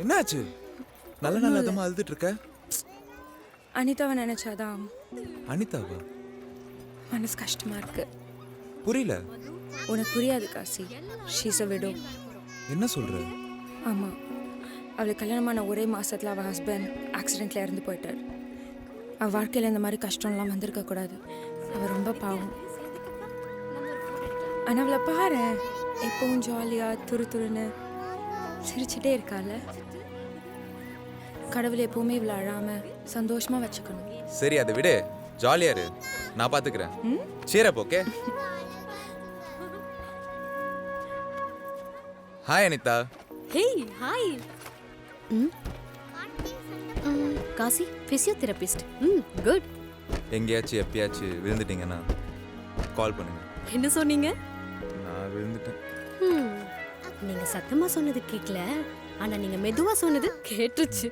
என்னாச்சு? நல்ல நல்லதமா அழுதுட்டு இருக்க. அனிதாவை நினைச்சாதான் அனிதாவா? மனசு கஷ்டமா இருக்கு. புரியல. உனக்கு புரியாது காசி. She's a widow. என்ன சொல்ற? ஆமா, அவளுக்கு கல்யாணமான ஒரே மாசத்துல அவள் ஹஸ்பண்ட் ஆக்சிடென்ட்ல இறந்து போயிட்டார். அவள் வாழ்க்கையில் இந்த மாதிரி கஷ்டம்லாம் வந்திருக்க கூடாது. அவள் ரொம்ப பாவம். ஆனால் அவளை பாரு, எப்பவும் ஜாலியா துரு துருன்னு சிரிச்சுட்டே இருக்கால. கடவுள் எப்பவுமே இவ்வளோ அழாம சந்தோஷமா வச்சுக்கணும். சரி, அதை விடு. ஜாலியா இரு, நான் பாத்துக்கிறேன். Cheer up. Okay. Hi Anitha. Hey hi. Kasi physiotherapist. Good. எங்கேயாச்சும் எப்பயாச்சும் விழுந்துட்டீங்கன்னா கால் பண்ணுங்க. என்ன சொன்னீங்க? நான் விழுந்துட்டேன். நீங்க சத்தமா சொன்னது கேட்கல, ஆனா நீங்க மெதுவா சொன்னது கேட்டுச்சு.